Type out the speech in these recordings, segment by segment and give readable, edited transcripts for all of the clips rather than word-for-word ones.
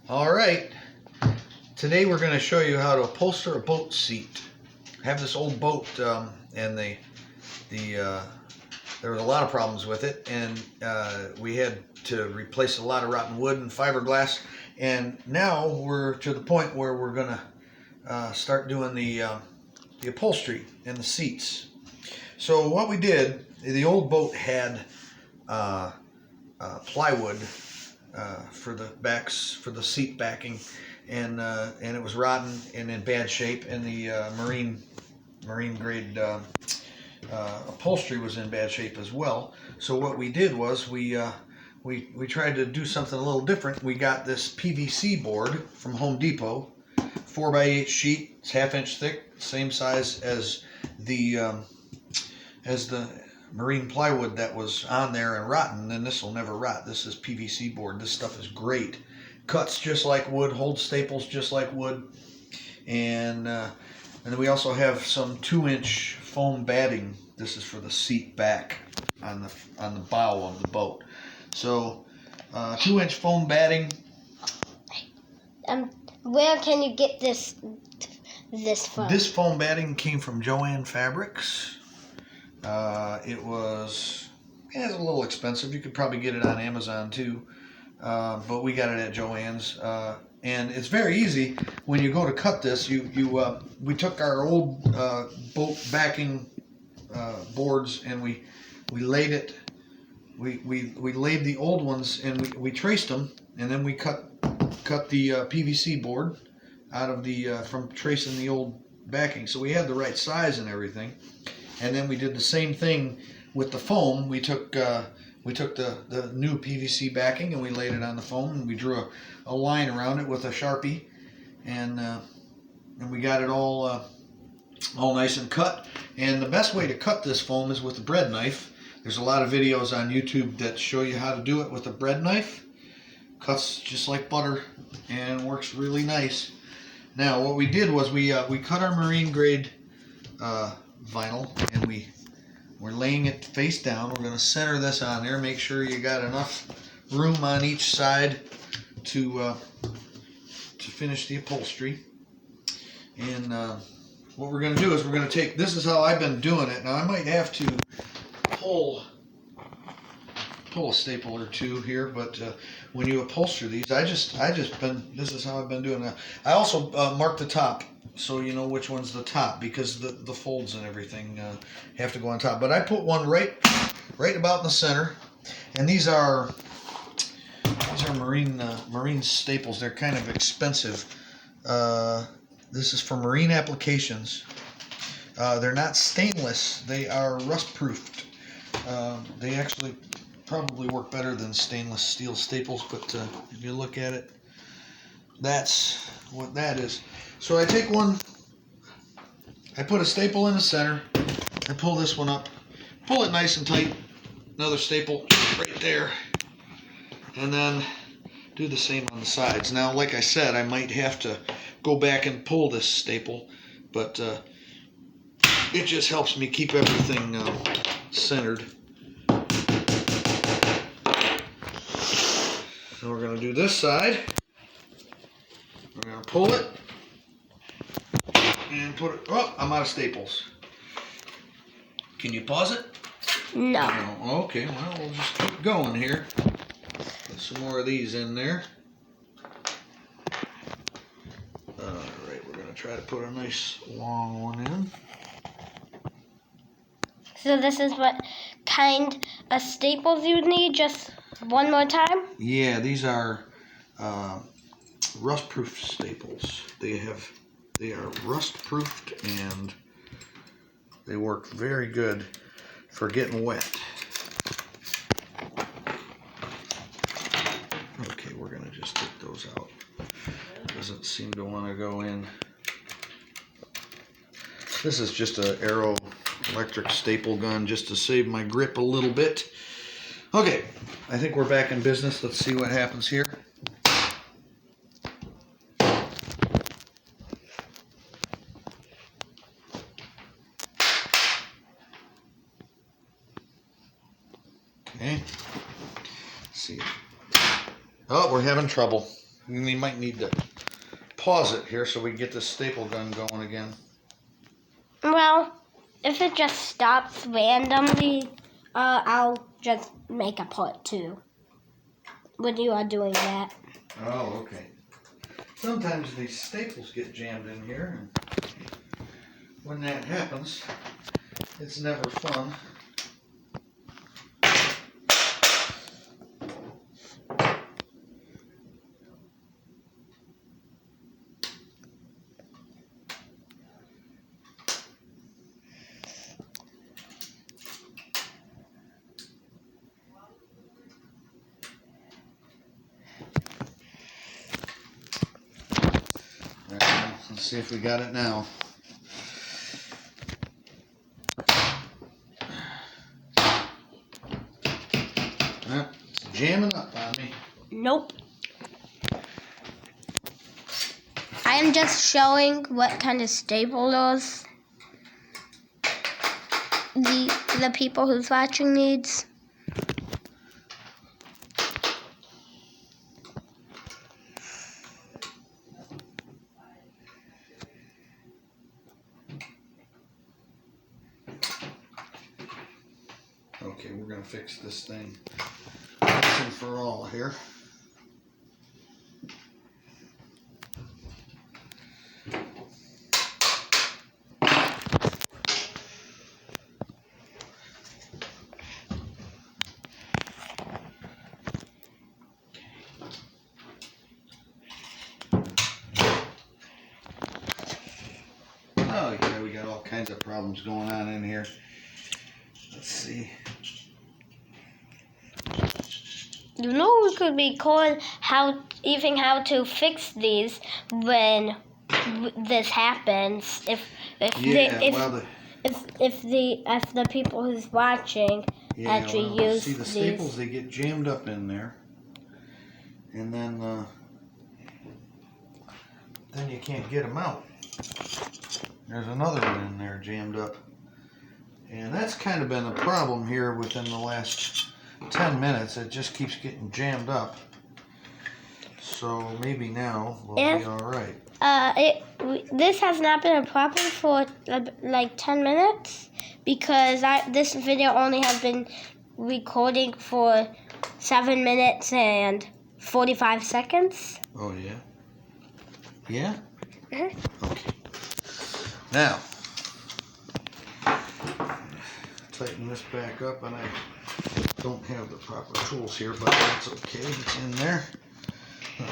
All right, today we're going to show you how to upholster a boat seat. I have this old boat and there was a lot of problems with it, and we had to replace a lot of rotten wood and fiberglass, and now we're to the point where we're going to start doing the upholstery and the seats. So what we did, the old boat had plywood for the backs, for the seat backing, and it was rotten and in bad shape, and the marine grade upholstery was in bad shape as well. So what we did was we tried to do something a little different. We got this PVC board from Home Depot, 4x8 sheet. It's 1/2 inch thick, same size as the marine plywood that was on there and rotten, and this will never rot. This is PVC board. This stuff is great. Cuts just like wood, holds staples just like wood, and then we also have some 2-inch foam batting. This is for the seat back on the bow of the boat. So 2-inch foam batting. Where can you get this from? This foam batting came from Joann Fabrics. It has a little expensive. You could probably get it on Amazon too, but we got it at Joann's, and it's very easy. When you go to cut this, we took our old boat backing boards and we laid it. We laid the old ones and we traced them, and then we cut the PVC board out of the from tracing the old backing. So we had the right size and everything. And then we did the same thing with the foam. We took the new PVC backing and we laid it on the foam, and we drew a line around it with a Sharpie, and we got it all nice and cut. And the best way to cut this foam is with a bread knife. There's a lot of videos on YouTube that show you how to do it with a bread knife. Cuts just like butter and works really nice. Now what we did was we cut our marine grade vinyl, and we're laying it face down. We're going to center this on there. Make sure you got enough room on each side to finish the upholstery. And what we're going to do is we're going to take, this is how I've been doing it. Now I might have to pull a staple or two here, but when you upholster these, this is how I've been doing it. I also mark the top, so you know which one's the top, because the folds and everything have to go on top. But I put one right about in the center, and these are marine staples. They're kind of expensive. This is for Marine Applications. They're not stainless. They are rust proofed. They actually probably work better than stainless steel staples, but if you look at it, that's what that is. So I take one, I put a staple in the center, I pull this one up, pull it nice and tight, another staple right there, and then do the same on the sides. Now, like I said, I might have to go back and pull this staple, but it just helps me keep everything centered. So we're going to do this side. We're going to pull it and put it. Oh, I'm out of staples. Can you pause it? No. Oh, okay, well, we'll just keep going here. Put some more of these in there. Alright, we're going to try to put a nice long one in. So this is what kind of staples you need, just one more time? Yeah, these are rust-proof staples. They are rust-proofed, and they work very good for getting wet. Okay, we're gonna just take those out. Doesn't seem to want to go in. This is just an Arrow electric staple gun, just to save my grip a little bit. Okay, I think we're back in business. Let's see what happens here. Okay, let's see. Oh, we're having trouble. We might need to pause it here so we can get the staple gun going again. Well, if it just stops randomly, I'll just make a part 2 when you are doing that. Oh, okay. Sometimes these staples get jammed in here, and when that happens, it's never fun. Let's see if we got it now. It's jamming up on me. Nope. I am just showing what kind of staplers the people who's watching needs. Okay, we're gonna fix this thing once and for all here. Oh yeah, we got all kinds of problems going on in here. Let's see. You know, we could record how to fix these when this happens. If the people who's watching actually use see the these. staples, they get jammed up in there, and then you can't get them out. There's another one in there jammed up, and that's kind of been a problem here within the last 10 minutes. It just keeps getting jammed up. So maybe now we'll be all right. This has not been a problem for like 10 minutes because this video only has been recording for 7 minutes and 45 seconds. Oh yeah? Yeah? Mm-hmm. Okay. Now, tighten this back up, and I don't have the proper tools here, but that's okay. It's in there.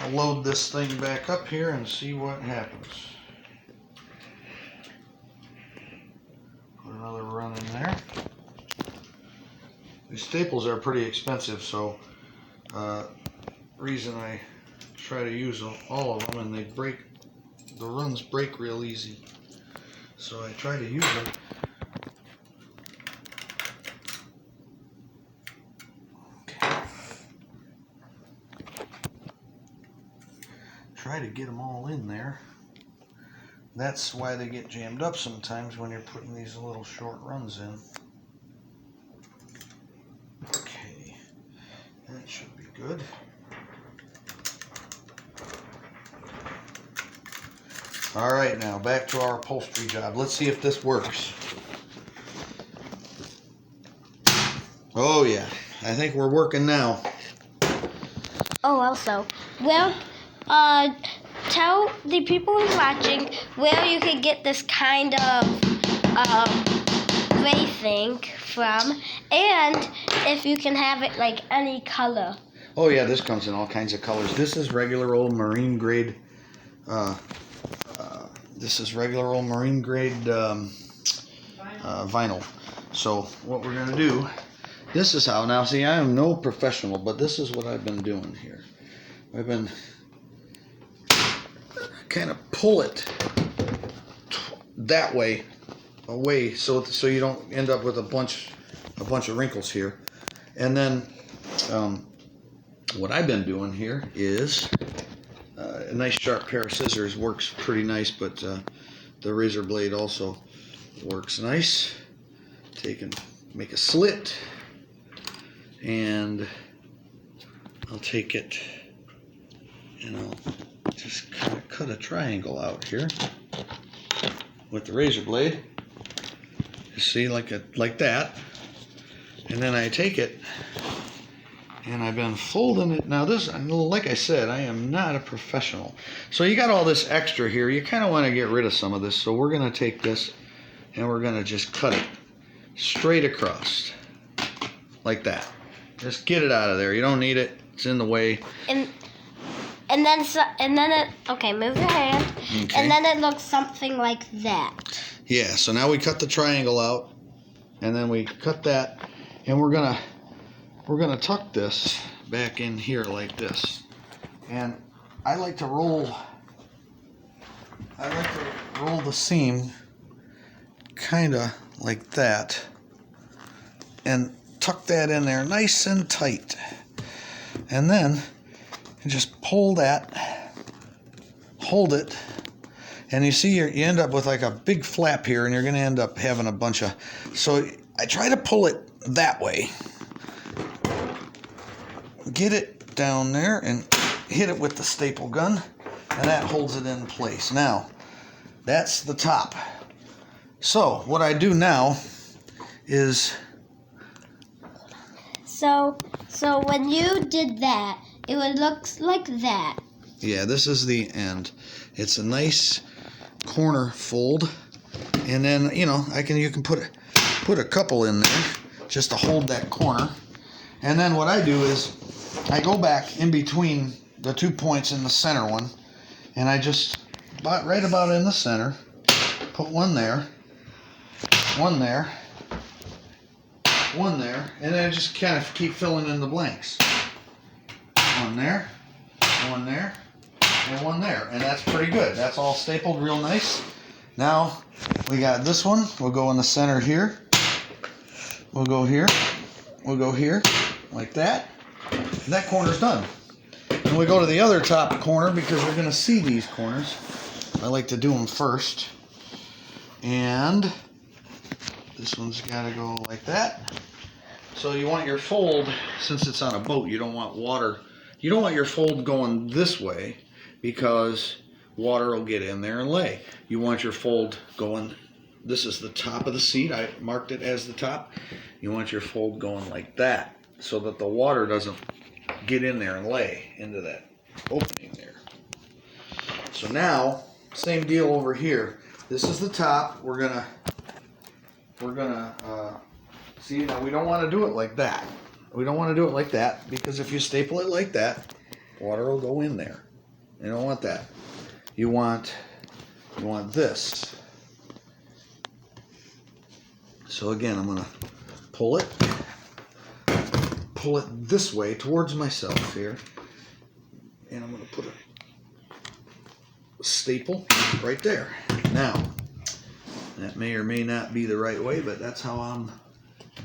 I'll load this thing back up here and see what happens. Put another run in there. These staples are pretty expensive, so reason I try to use all of them, and the runs break real easy. So I try to use them. Try to get them all in there. That's why they get jammed up sometimes when you're putting these little short runs in. Okay, that should be good. All right, now back to our upholstery job. Let's see if this works. Oh yeah, I think we're working now. Oh, also, well, tell the people who's watching where you can get this kind of gray thing from, and if you can have it like any color. Oh yeah, this comes in all kinds of colors. This is regular old marine grade. Vinyl. So what we're gonna do? This is how. Now, see, I am no professional, but this is what I've been doing here. I've been kind of pull it that way, away, so you don't end up with a bunch of wrinkles here. And then what I've been doing here is a nice sharp pair of scissors works pretty nice, but the razor blade also works nice. Make a slit, and I'll take it and I'll just kind of cut a triangle out here with the razor blade. You see, like that. And then I take it, and I've been folding it. Now this, like I said, I am not a professional. So you got all this extra here. You kind of want to get rid of some of this. So we're going to take this, and we're going to just cut it straight across, like that. Just get it out of there. You don't need it. It's in the way. And then it. Okay, move your hand. Okay. And then it looks something like that. Yeah. So now we cut the triangle out, and then we cut that, and we're gonna tuck this back in here like this. And I like to roll the seam kind of like that, and tuck that in there nice and tight. And then just pull that, hold it, and you see you end up with like a big flap here, and you're going to end up having a bunch of. So I try to pull it that way, get it down there, and hit it with the staple gun, and that holds it in place. Now that's the top. So what I do now is. So when you did that, it would look like that. Yeah, this is the end. It's a nice corner fold, and then you can put a couple in there just to hold that corner. And then what I do is I go back in between the 2 points in the center one, and I just right about in the center put one there, one there, one there, and then I just kind of keep filling in the blanks. One there, one there, and one there, and that's pretty good. That's all stapled real nice. Now we got this one. We'll go in the center here. We'll go here. We'll go here, like that. And that corner's done. And we go to the other top corner because we're going to see these corners. I like to do them first. And this one's got to go like that. So you want your fold, since it's on a boat, you don't want water. You don't want your fold going this way because water will get in there and lay. You want your fold going, this is the top of the seat. I marked it as the top. You want your fold going like that so that the water doesn't get in there and lay into that opening there. So now, same deal over here. This is the top. We're gonna see, now we don't want to do it like that. We don't want to do it like that because if you staple it like that, water will go in there. You don't want that. You want this. So again, I'm gonna pull it this way towards myself here, and I'm gonna put a staple right there. Now, that may or may not be the right way, but that's how I'm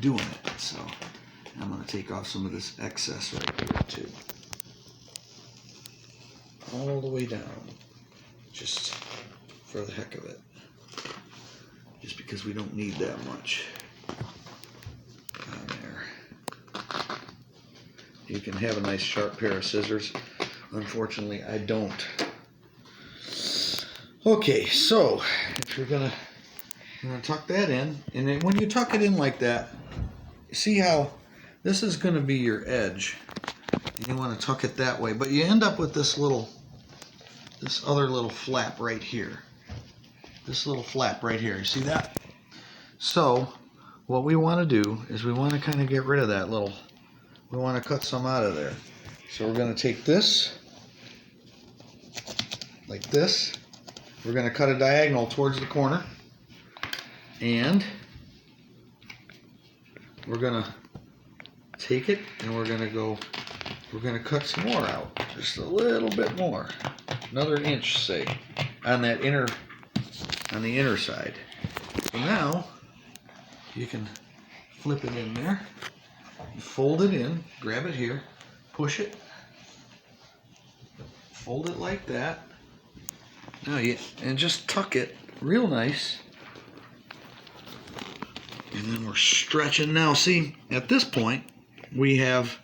doing it. So I'm going to take off some of this excess right here too. All the way down. Just for the heck of it. Just because we don't need that much. Down there. You can have a nice sharp pair of scissors. Unfortunately, I don't. Okay, so if you're going to tuck that in, and then when you tuck it in like that, see how this is going to be your edge, and you want to tuck it that way, but you end up with this other little flap right here. This little flap right here. You see that? So what we want to do is we want to kind of get rid of that little, we want to cut some out of there. So we're going to take this like this. We're going to cut a diagonal towards the corner, and we're going to take it and we're going to cut some more out, just a little bit more, another inch, say, on the inner side. So now you can flip it in there, fold it in, grab it here, push it, fold it like that. Now and just tuck it real nice. And then we're stretching. Now see, at this point we have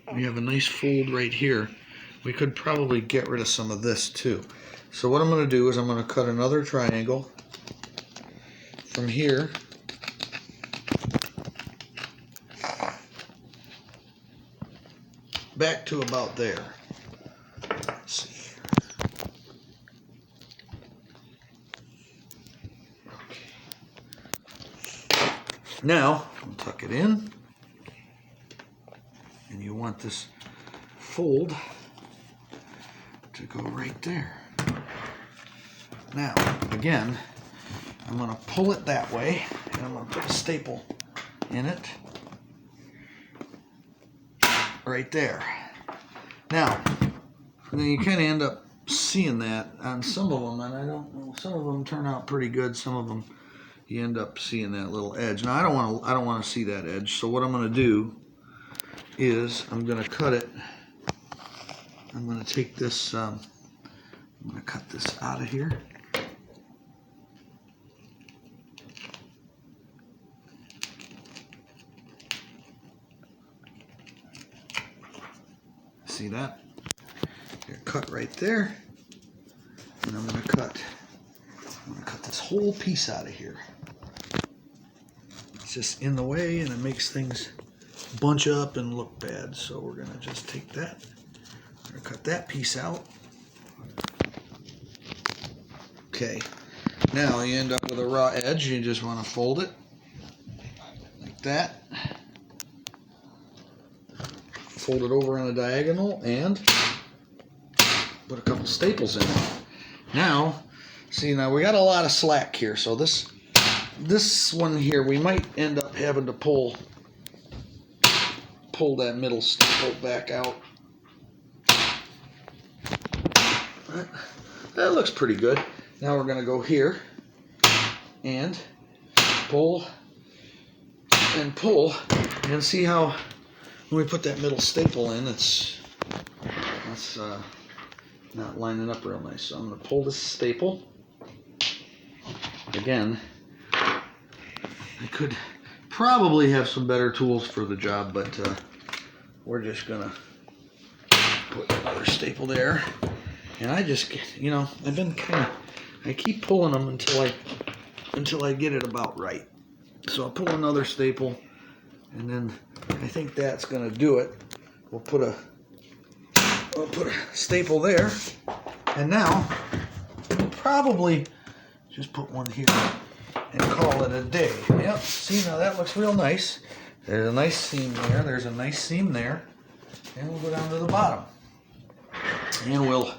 a nice fold right here. we could probably get rid of some of this too. So what I'm going to do is I'm going to cut another triangle from here back to about there. Let's see. Now, we'll tuck it in, and you want this fold to go right there. Now, again, I'm going to pull it that way, and I'm going to put a staple in it right there. Now, then you kind of end up seeing that on some of them, and I don't know, some of them turn out pretty good, some of them you end up seeing that little edge. Now I don't want to see that edge. So what I'm going to do is I'm going to cut it. I'm going to take this. I'm going to cut this out of here. See that? Cut right there, and I'm going to cut this whole piece out of here. It's just in the way, and it makes things bunch up and look bad. So we're going to just take that. We're going to cut that piece out. Okay. Now you end up with a raw edge. You just want to fold it like that. Fold it over on a diagonal and put a couple staples in it. Now, see, now we got a lot of slack here, so this one here we might end up having to pull that middle staple back out. That looks pretty good. Now we're going to go here and pull and pull and see how when we put that middle staple in, it's not lining up real nice. So I'm going to pull this staple. Again, I could probably have some better tools for the job, but we're just going to put another staple there. And I just, I've been I keep pulling them until I get it about right. So I'll pull another staple, and then I think that's going to do it. We'll put a staple there, and now we'll probably just put one here and call it a day. Yep, see, now that looks real nice. There's a nice seam there, there's a nice seam there, and we'll go down to the bottom. And we'll